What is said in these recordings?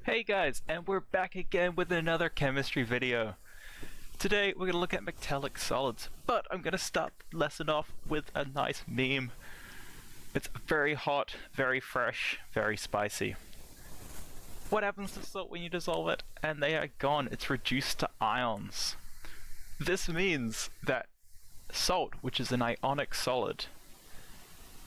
Hey guys, and we're back again with another chemistry video. Today we're going to look at metallic solids, but I'm going to start the lesson off with a nice meme. It's very hot, very fresh, very spicy. What happens to salt when you dissolve it? And they are gone. It's reduced to ions. This means that salt, which is an ionic solid,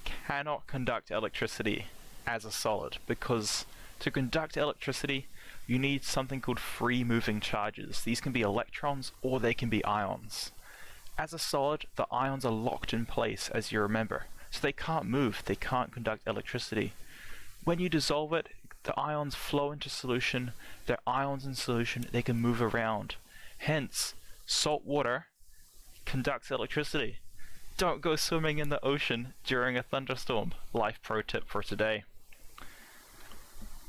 cannot conduct electricity as a solid, because to conduct electricity you need something called free moving charges. These can be electrons or they can be ions. As a solid, the ions are locked in place, as you remember, so they can't move, they can't conduct electricity. When you dissolve it, the ions flow into solution. They're ions in solution, they can move around. Hence, salt water conducts electricity. Don't go swimming in the ocean during a thunderstorm. Life pro tip for today.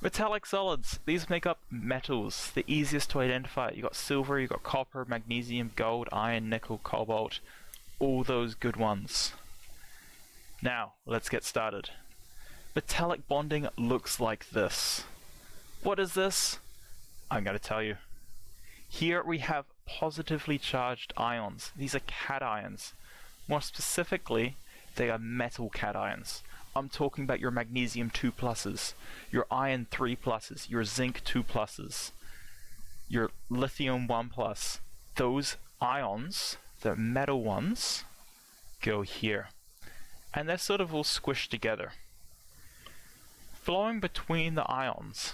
Metallic solids, these make up metals, the easiest to identify. You got silver, you got copper, magnesium, gold, iron, nickel, cobalt, all those good ones. Now, let's get started. Metallic bonding looks like this. What is this? I'm going to tell you. Here we have positively charged ions. These are cations. More specifically, they are metal cations. I'm talking about your magnesium 2 pluses, your iron 3 pluses, your zinc 2 pluses, your lithium 1 plus. Those ions, the metal ones, go here. And they're sort of all squished together. Flowing between the ions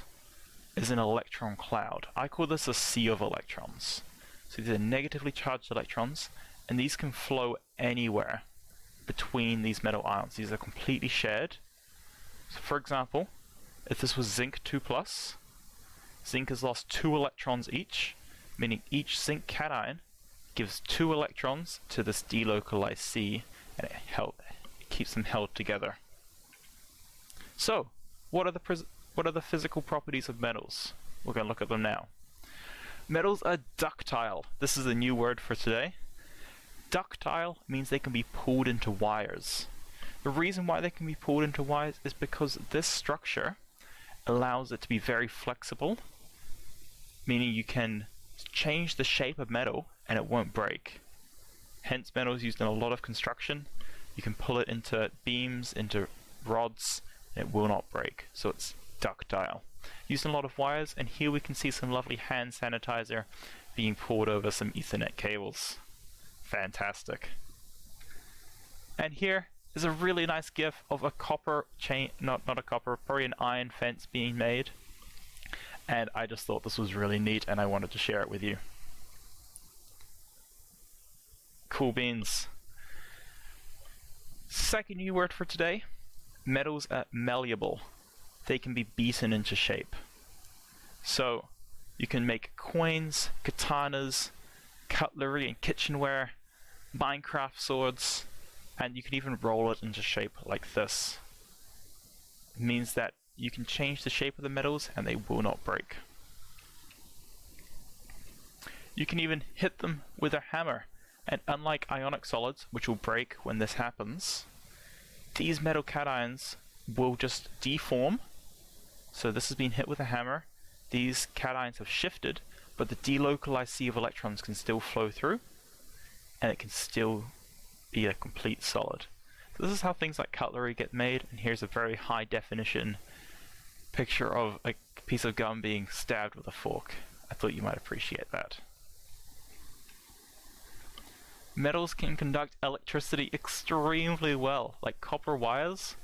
is an electron cloud. I call this a sea of electrons. So these are negatively charged electrons, and these can flow anywhere between these metal ions. These are completely shared. So for example, if this was zinc 2 plus, zinc has lost 2 electrons each, meaning each zinc cation gives 2 electrons to this delocalized C, and it keeps them held together. So, what are the physical properties of metals? We're going to look at them now. Metals are ductile. This is a new word for today. Ductile means they can be pulled into wires. The reason why they can be pulled into wires is because this structure allows it to be very flexible, meaning you can change the shape of metal and it won't break. Hence, metal is used in a lot of construction. You can pull it into beams, into rods, and it will not break. So it's ductile. Used in a lot of wires, and here we can see some lovely hand sanitizer being poured over some Ethernet cables. Fantastic. And here is a really nice gif of a copper chain, not a copper, probably an iron fence being made. And I just thought this was really neat and I wanted to share it with you. Cool beans. Second new word for today, metals are malleable. They can be beaten into shape. So you can make coins, katanas, cutlery and kitchenware, Minecraft swords, and you can even roll it into shape like this. It means that you can change the shape of the metals and they will not break. You can even hit them with a hammer, and unlike ionic solids, which will break when this happens, these metal cations will just deform. So this has been hit with a hammer, these cations have shifted, but the delocalized sea of electrons can still flow through, and it can still be a complete solid. So this is how things like cutlery get made, and here's a very high definition picture of a piece of gum being stabbed with a fork. I thought you might appreciate that. Metals can conduct electricity extremely well, like copper wires,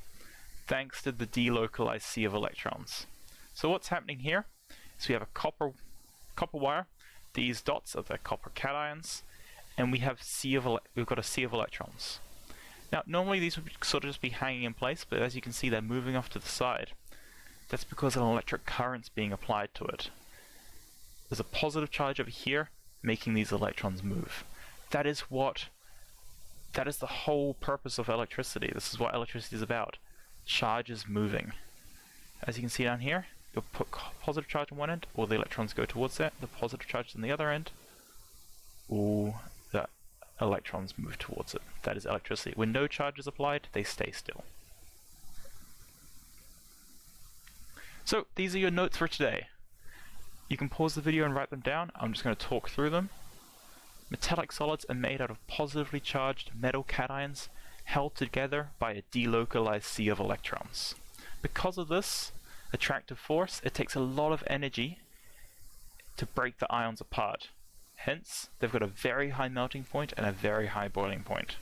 thanks to the delocalized sea of electrons. So what's happening here is we have a copper wire. These dots are the copper cations, and we've got a sea of electrons. Now, normally these would sort of just be hanging in place, but as you can see, they're moving off to the side. That's because an electric current's being applied to it. There's a positive charge over here, making these electrons move. That is the whole purpose of electricity. This is what electricity is about. Charges moving. As you can see down here, you'll put positive charge on one end, all the electrons go towards it. The positive charge on the other end, all the electrons move towards it. That is electricity. When no charge is applied, they stay still. So these are your notes for today. You can pause the video and write them down. I'm just going to talk through them. Metallic solids are made out of positively charged metal cations held together by a delocalized sea of electrons. Because of this attractive force, it takes a lot of energy to break the ions apart. Hence, they've got a very high melting point and a very high boiling point.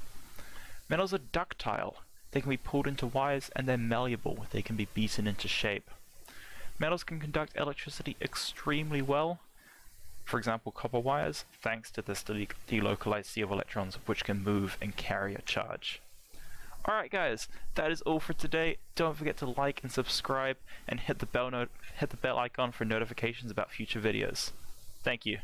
Metals are ductile. They can be pulled into wires, and they're malleable. They can be beaten into shape. Metals can conduct electricity extremely well. For example, copper wires, thanks to this delocalized sea of electrons, which can move and carry a charge. Alright guys, that is all for today. Don't forget to like and subscribe and hit the bell icon for notifications about future videos. Thank you.